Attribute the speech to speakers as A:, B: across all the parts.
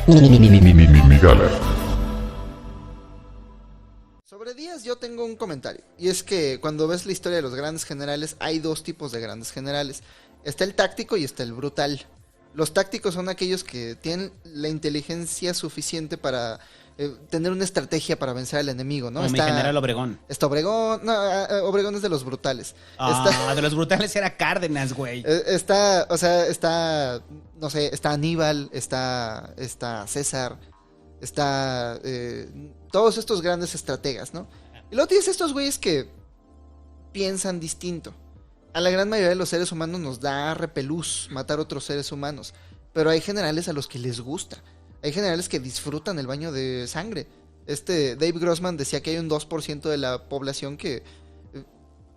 A: Migala.
B: Sobre Díaz yo tengo un comentario, y es que cuando ves la historia de los grandes generales, hay dos tipos de grandes generales. Está el táctico y está el brutal. Los tácticos son aquellos que tienen la inteligencia suficiente para tener una estrategia para vencer al enemigo, ¿no?
C: Como mi general Obregón.
B: Está Obregón, no, Obregón es de los brutales.
C: De los brutales era Cárdenas, güey.
B: Está, no sé, está Aníbal, está César, está todos estos grandes estrategas, ¿no? Y luego tienes estos güeyes que piensan distinto. A la gran mayoría de los seres humanos nos da repelús matar otros seres humanos, pero hay generales a los que les gusta. Hay generales que disfrutan el baño de sangre. Dave Grossman decía que hay un 2% de la población que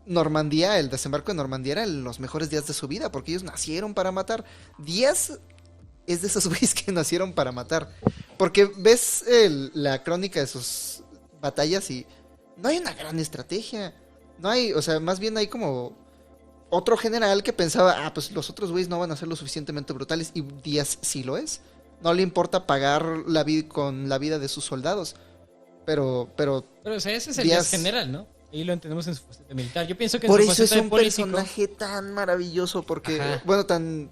B: Normandía, el desembarco de Normandía era los mejores días de su vida, porque ellos nacieron para matar. Díaz es de esos güeyes que nacieron para matar, porque ves la crónica de sus batallas y no hay una gran estrategia. No hay, o sea, más bien hay como otro general que pensaba, pues los otros güeyes no van a ser lo suficientemente brutales, y Díaz sí lo es. No le importa pagar con la vida de sus soldados. Pero
D: o sea, ese es el Díaz general, ¿no? Ahí lo entendemos en su faceta militar. Yo pienso que
B: por
D: en su
B: eso es un
D: político,
B: personaje tan maravilloso, porque, bueno, tan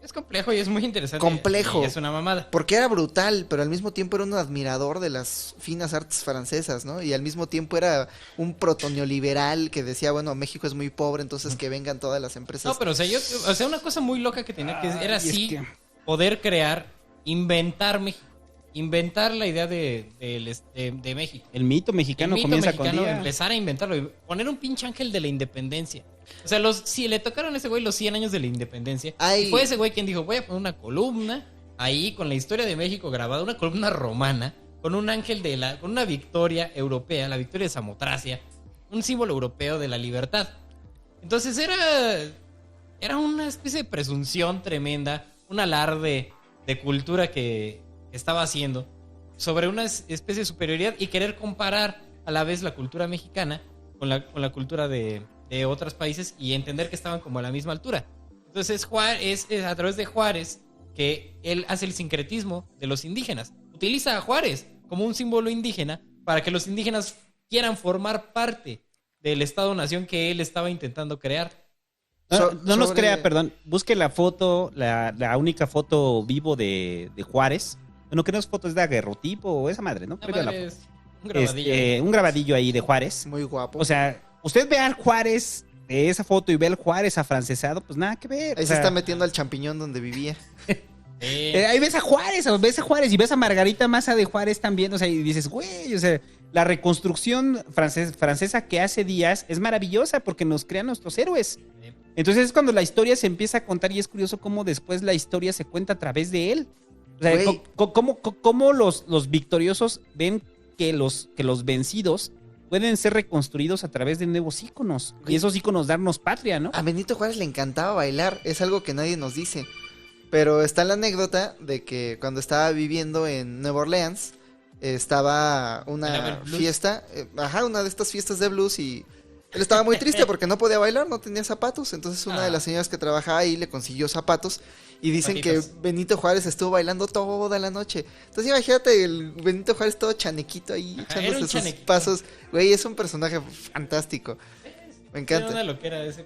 D: es complejo y es muy interesante.
B: Complejo.
D: Y es una mamada.
B: Porque era brutal, pero al mismo tiempo era un admirador de las finas artes francesas, ¿no? Y al mismo tiempo era un proto-neoliberal que decía, bueno, México es muy pobre, entonces que vengan todas las empresas.
D: No, pero o sea, una cosa muy loca que tenía que era así, poder crear, inventar México. Inventar la idea de México.
C: El mito mexicano comienza con Díaz.
D: Empezar a inventarlo. Poner un pinche ángel de la independencia. O sea, si le tocaron a ese güey los 100 años de la independencia. Y fue ese güey quien dijo, voy a poner una columna ahí con la historia de México grabada, una columna romana, con un ángel con una victoria europea, la victoria de Samotracia, un símbolo europeo de la libertad. Entonces era una especie de presunción tremenda, un alarde de cultura que estaba haciendo sobre una especie de superioridad y querer comparar a la vez la cultura mexicana con la cultura de otros países y entender que estaban como a la misma altura. Entonces Juárez es a través de Juárez que él hace el sincretismo de los indígenas. Utiliza a Juárez como un símbolo indígena para que los indígenas quieran formar parte del Estado-nación que él estaba intentando crear.
C: No nos crea, perdón. Busque la foto, la única foto vivo de Juárez. Bueno, que no es foto, es de aguerrotipo o esa madre, ¿no?
D: Es un grabadillo.
C: Un grabadillo ahí de Juárez.
B: Muy guapo.
C: O sea, usted ve al Juárez de esa foto y ve al Juárez afrancesado, pues nada que ver.
B: Ahí se está metiendo al champiñón donde vivía.
C: Ahí ves a Juárez y ves a Margarita Maza de Juárez también, o sea, y dices, güey, o sea, la reconstrucción francesa que hace Díaz es maravillosa porque nos crean nuestros héroes. Entonces es cuando la historia se empieza a contar y es curioso cómo después la historia se cuenta a través de él. O sea, cómo los victoriosos ven que los vencidos pueden ser reconstruidos a través de nuevos íconos. Y esos íconos darnos patria, ¿no?
B: A Benito Juárez le encantaba bailar, es algo que nadie nos dice. Pero está la anécdota de que cuando estaba viviendo en Nueva Orleans, estaba una fiesta, una de estas fiestas de blues, y él estaba muy triste porque no podía bailar, no tenía zapatos. Entonces una de las señoras que trabajaba ahí le consiguió zapatos. Y dicen que Benito Juárez estuvo bailando toda la noche. Entonces imagínate el Benito Juárez todo chanequito ahí, echándose sus pasos. Güey, es un personaje fantástico. Me encanta.
D: Era una loquera ese.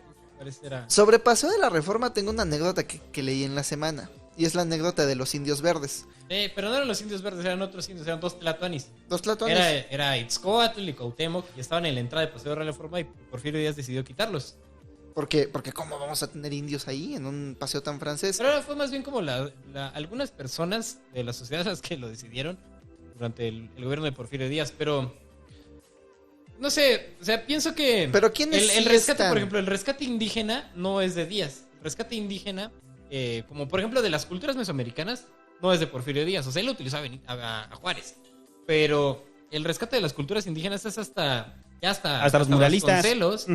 B: Sobre Paseo de la Reforma tengo una anécdota que leí en la semana. Y es la anécdota de los indios verdes.
D: Pero no eran los indios verdes, eran otros indios, eran dos tlatoanis.
B: Dos tlatoanis.
D: Era Itzcoatl y Cuauhtémoc, y estaban en la entrada de Paseo de la Reforma, y Porfirio Díaz decidió quitarlos.
B: Porque ¿cómo vamos a tener indios ahí en un paseo tan francés?
D: Pero fue más bien como algunas personas de la sociedad las que lo decidieron durante el gobierno de Porfirio Díaz, pero no sé, o sea, pienso que
B: ¿pero quiénes
D: el rescate, por ejemplo, el rescate indígena no es de Díaz. El rescate indígena, como por ejemplo de las culturas mesoamericanas, no es de Porfirio Díaz. O sea, él lo utilizó a Juárez. Pero el rescate de las culturas indígenas es hasta
C: los muralistas.
D: Vasconcelos.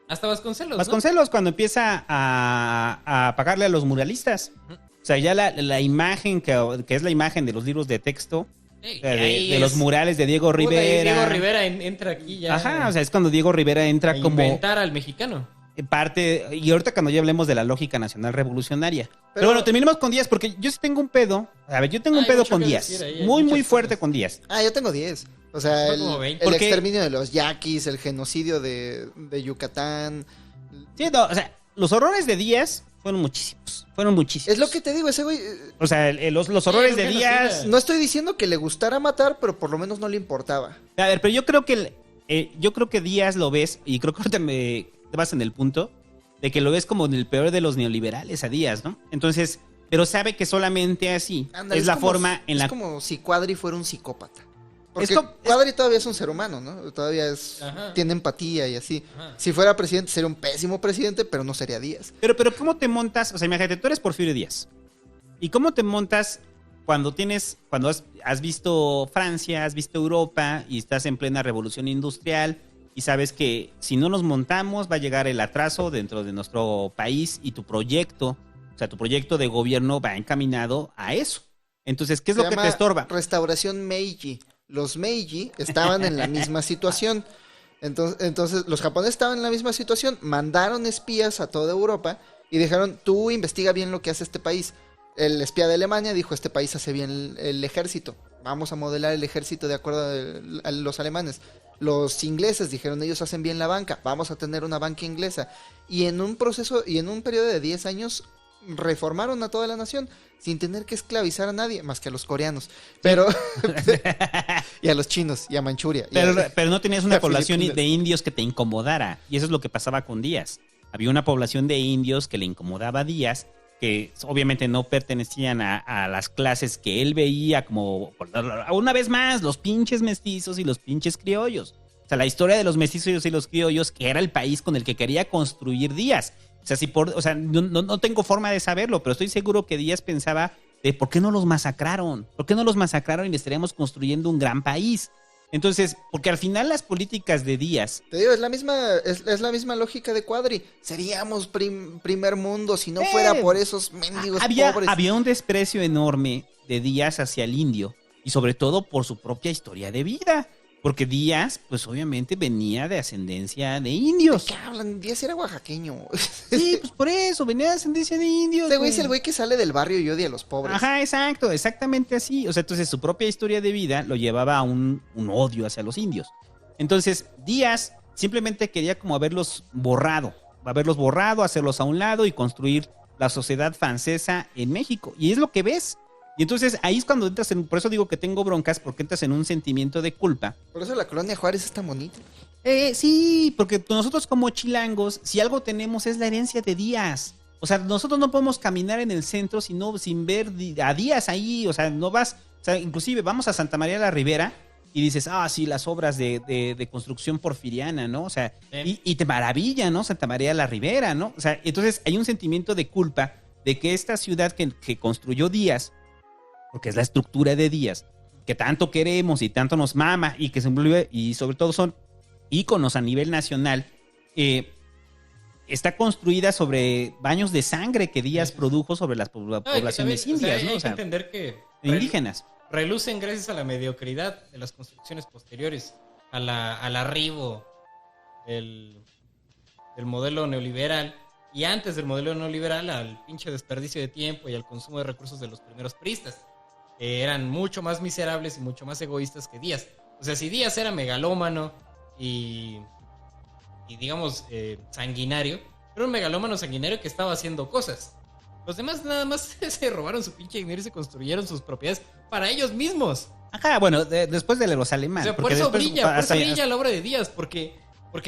D: Hasta Vasconcelos, ¿no?
C: Vasconcelos cuando empieza a pagarle a los muralistas. O sea, ya la imagen que es la imagen de los libros de texto, de los murales de Diego Rivera.
D: Diego Rivera entra aquí ya.
C: Ajá, o sea, es cuando Diego Rivera entra como
D: inventar al mexicano.
C: parte, y ahorita cuando ya hablemos de la lógica nacional revolucionaria. Pero bueno, terminemos con Díaz, porque yo sí tengo un pedo. A ver, yo tengo un pedo con Díaz. Muy fuerte con Díaz.
B: Yo tengo 10. O sea, el exterminio de los yaquis, el genocidio de Yucatán.
C: Sí, no, o sea, los horrores de Díaz fueron muchísimos.
B: Es lo que te digo, ese güey.
C: O sea, los horrores de Díaz.
B: No estoy diciendo que le gustara matar, pero por lo menos no le importaba.
C: A ver, pero yo creo que Díaz lo ves, y creo que ahorita te vas en el punto de que lo ves como el peor de los neoliberales a Díaz, ¿no? Entonces, pero sabe que solamente así es la forma en la...
B: Es como si Cuadri fuera un psicópata. Porque Cuadri todavía es un ser humano, ¿no? Todavía tiene empatía y así. Ajá. Si fuera presidente, sería un pésimo presidente, pero no sería Díaz.
C: Pero ¿cómo te montas? O sea, imagínate, tú eres Porfirio Díaz. ¿Y cómo te montas cuando has visto Francia, has visto Europa y estás en plena revolución industrial y sabes que si no nos montamos va a llegar el atraso dentro de nuestro país y tu proyecto de gobierno va encaminado a eso? Entonces, ¿qué es lo que te estorba?
B: Restauración Meiji. Los Meiji estaban en la misma situación. Entonces, los japoneses estaban en la misma situación, mandaron espías a toda Europa y dijeron, tú investiga bien lo que hace este país. El espía de Alemania dijo, este país hace bien el ejército, vamos a modelar el ejército de acuerdo a los alemanes. Los ingleses dijeron, ellos hacen bien la banca, vamos a tener una banca inglesa. Y en un periodo de 10 años reformaron a toda la nación sin tener que esclavizar a nadie más que a los coreanos, pero y a los chinos y a Manchuria.
C: Pero no tenías una población de indios que te incomodara, y eso es lo que pasaba con Díaz. Había una población de indios que le incomodaba a Díaz, que obviamente no pertenecían a las clases que él veía como, una vez más, los pinches mestizos y los pinches criollos. O sea, la historia de los mestizos y los criollos, que era el país con el que quería construir Díaz. O sea, no tengo forma de saberlo, pero estoy seguro que Díaz pensaba de ¿por qué no los masacraron? ¿Por qué no los masacraron y estaríamos construyendo un gran país? Entonces, porque al final las políticas de Díaz...
B: Te digo, es la misma lógica de Cuadri. Seríamos primer mundo si no fuera por esos mendigos pobres.
C: Había un desprecio enorme de Díaz hacia el indio, y sobre todo por su propia historia de vida. Porque Díaz, pues obviamente venía de ascendencia de indios.
B: ¿De qué hablan? Díaz era oaxaqueño.
C: Sí, pues por eso, venía de ascendencia de indios.
B: Este güey es el güey que sale del barrio y odia a los pobres.
C: Ajá, exactamente así. O sea, entonces su propia historia de vida lo llevaba a un odio hacia los indios. Entonces, Díaz simplemente quería como hacerlos borrado, hacerlos a un lado y construir la sociedad francesa en México. Y es lo que ves. Y entonces ahí es cuando entras por eso digo que tengo broncas, porque entras en un sentimiento de culpa.
B: Por eso la colonia Juárez es tan bonita.
C: Sí, porque nosotros como chilangos, si algo tenemos es la herencia de Díaz. O sea, nosotros no podemos caminar en el centro sin ver a Díaz ahí. O sea, no vas, o sea, inclusive vamos a Santa María la Ribera y dices, sí, las obras de construcción porfiriana, ¿no? O sea, y te maravilla, ¿no? Santa María la Ribera, ¿no? O sea, entonces hay un sentimiento de culpa de que esta ciudad que construyó Díaz, porque es la estructura de Díaz, que tanto queremos y tanto nos mama y que se envuelve, y sobre todo son íconos a nivel nacional, está construida sobre baños de sangre que Díaz produjo sobre las poblaciones indias, ¿no?
D: Hay que entender que
C: indígenas
D: relucen gracias a la mediocridad de las construcciones posteriores, al arribo del modelo neoliberal, y antes del modelo neoliberal al pinche desperdicio de tiempo y al consumo de recursos de los primeros priistas. Eran mucho más miserables y mucho más egoístas que Díaz. O sea, si Díaz era megalómano y digamos sanguinario, era un megalómano sanguinario que estaba haciendo cosas. Los demás nada más se robaron su pinche dinero y se construyeron sus propiedades para ellos mismos.
C: Ajá, bueno, después de los alemanes.
D: O sea, por eso brilla la obra de Díaz, porque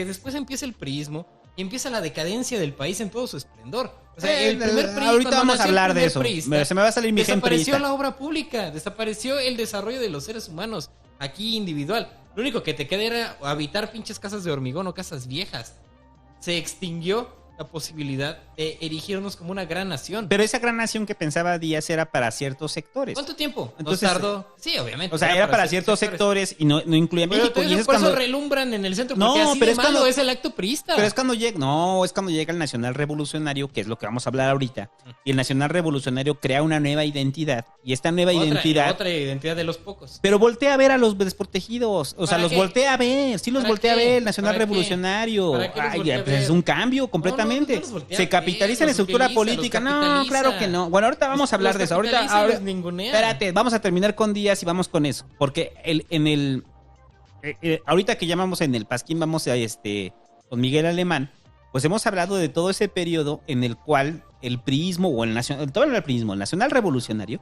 D: después empieza el priismo y empieza la decadencia del país en todo su esplendor. O sea, el primer PRI,
C: ahorita vamos a hablar de eso.
D: Priista,
C: se me va a salir mi gen priista.
D: Desapareció la obra pública, desapareció el desarrollo de los seres humanos, aquí individual. Lo único que te queda era habitar pinches casas de hormigón o casas viejas. Se extinguió la posibilidad erigirnos como una gran nación.
C: Pero esa gran nación que pensaba Díaz era para ciertos sectores.
D: ¿Cuánto tiempo?
C: Entonces,
D: tardó. Sí, obviamente.
C: O sea, era para ciertos sectores y no incluía
D: pero
C: México. Y
D: por eso relumbran en el centro, porque así de malo es el acto priista.
C: Pero es cuando llega el Nacional Revolucionario, que es lo que vamos a hablar ahorita. Y el Nacional Revolucionario crea una nueva identidad. Y esta nueva identidad...
D: Otra identidad de los pocos.
C: Pero voltea a ver a los desprotegidos. O sea, los voltea a ver. Sí los voltea a ver el Nacional Revolucionario. Es un cambio completamente. Se capitaliza la estructura política. No, claro que no. Bueno, ahorita vamos a hablar de eso. Ahorita, espérate, vamos a terminar con Díaz y vamos con eso. Porque ahorita que llamamos en el Pasquín, vamos a con Miguel Alemán, pues hemos hablado de todo ese periodo en el cual el priismo o el Nacional Revolucionario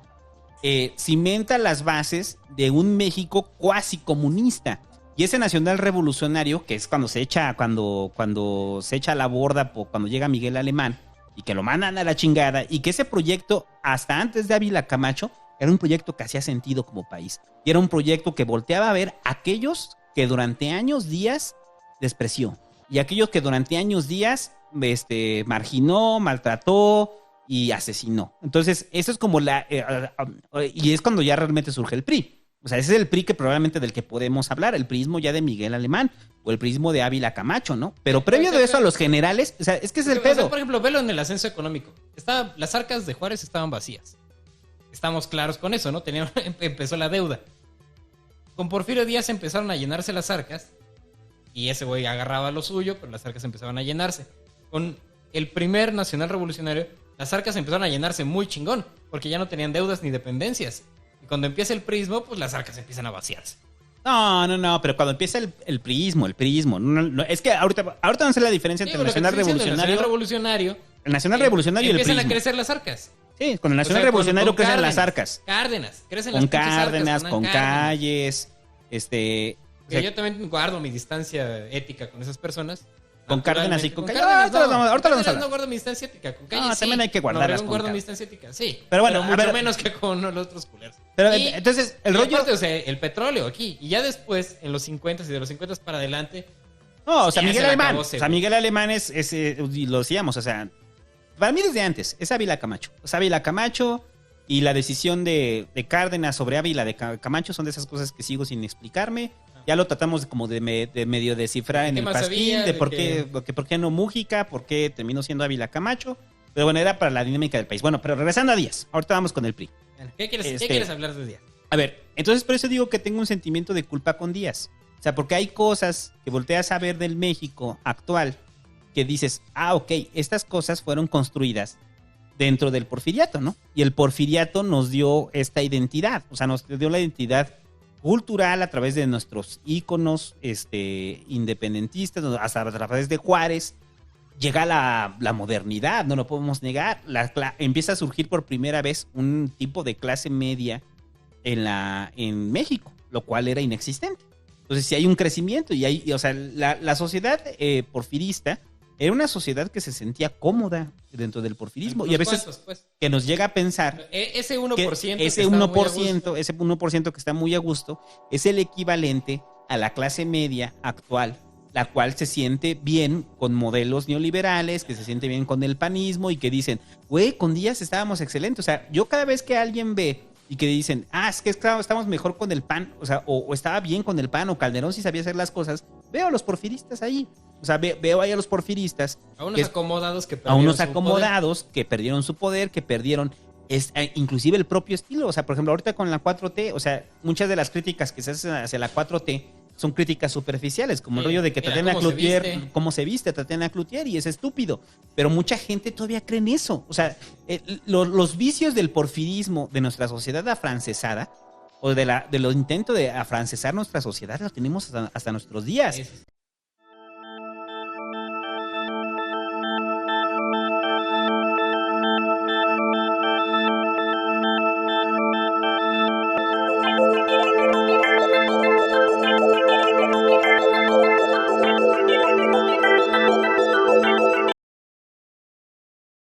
C: cimenta las bases de un México cuasi comunista. Y ese Nacional Revolucionario, que es cuando se echa a la borda, cuando llega Miguel Alemán, y que lo mandan a la chingada, y que ese proyecto, hasta antes de Ávila Camacho, era un proyecto que hacía sentido como país. Y era un proyecto que volteaba a ver a aquellos que durante años Díaz despreció. Y aquellos que durante años Díaz marginó, maltrató y asesinó. Entonces, eso es como y es cuando ya realmente surge el PRI. O sea, ese es el PRI que probablemente del que podemos hablar, el priismo ya de Miguel Alemán o el priismo de Ávila Camacho, ¿no? Pero previo de eso a los generales, o sea, es que es el pedo. O sea,
D: por ejemplo, velo en el ascenso económico. Las arcas de Juárez estaban vacías. Estamos claros con eso, ¿no? Empezó la deuda. Con Porfirio Díaz empezaron a llenarse las arcas y ese güey agarraba lo suyo, pero las arcas empezaban a llenarse. Con el primer Nacional Revolucionario, las arcas empezaron a llenarse muy chingón, porque ya no tenían deudas ni dependencias. Y cuando empieza el priismo, pues las arcas empiezan a vaciarse.
C: No, pero cuando empieza el priismo, es que ahorita vamos a hacer la diferencia entre el Nacional Revolucionario, el Nacional Revolucionario y el priismo.
D: Empiezan a crecer las arcas.
C: Sí, con el Nacional Revolucionario crecen las arcas.
D: Cárdenas, crecen
C: las Cárdenas, con calles,
D: yo también guardo mi distancia ética con esas personas.
C: Con Cárdenas y con calles. Ahorita lo vamos a hablar.
D: No guardo mi distancia ética. Con calles
C: también hay que guardarlas.
D: No guardo mi distancia ética, sí.
C: Pero bueno,
D: mucho menos que con los otros culeros.
C: Pero entonces, el rollo...
D: Aparte, o sea, el petróleo aquí. Y ya después, en los 50 y de los 50 para adelante...
C: No, o sea, Miguel Alemán. Miguel Alemán es lo decíamos, o sea... Para mí desde antes, es Ávila Camacho. O sea, Ávila Camacho y la decisión de Cárdenas sobre Ávila de Camacho son de esas cosas que sigo sin explicarme. Ya lo tratamos como de medio descifrar en el Pasquín, de por qué no Mújica, por qué terminó siendo Ávila Camacho. Pero bueno, era para la dinámica del país. Bueno, pero regresando a Díaz, ahorita vamos con el PRI.
D: ¿Qué quieres hablar de Díaz?
C: A ver, entonces por eso digo que tengo un sentimiento de culpa con Díaz. O sea, porque hay cosas que volteas a ver del México actual que dices, ok, estas cosas fueron construidas dentro del porfiriato, ¿no? Y el porfiriato nos dio esta identidad, o sea, nos dio la identidad cultural a través de nuestros íconos independentistas, hasta a través de Juárez. Llega la modernidad, no lo podemos negar. Empieza a surgir por primera vez un tipo de clase media en México, lo cual era inexistente. Entonces, sí hay un crecimiento o sea, la sociedad porfirista era una sociedad que se sentía cómoda dentro del porfirismo y a veces que nos llega a pensar
D: ese 1%,
C: ese 1% que está muy a gusto es el equivalente a la clase media actual, la cual se siente bien con modelos neoliberales, que se siente bien con el panismo y que dicen, güey, con Díaz estábamos excelentes. O sea, yo cada vez que alguien ve y que dicen, es que estamos mejor con el PAN, o sea, o estaba bien con el PAN, o Calderón sí sabía hacer las cosas, veo a los porfiristas ahí. O sea, veo ahí a los porfiristas.
D: A unos acomodados
C: que perdieron su poder, que perdieron inclusive el propio estilo. O sea, por ejemplo, ahorita con la 4T, o sea, muchas de las críticas que se hacen hacia la 4T son críticas superficiales, como el rollo de que Tatiana Cloutier, cómo se viste Tatiana Cloutier, y es estúpido. Pero mucha gente todavía cree en eso. O sea, los vicios del porfirismo de nuestra sociedad afrancesada, o de los intentos de afrancesar nuestra sociedad, los tenemos hasta nuestros días.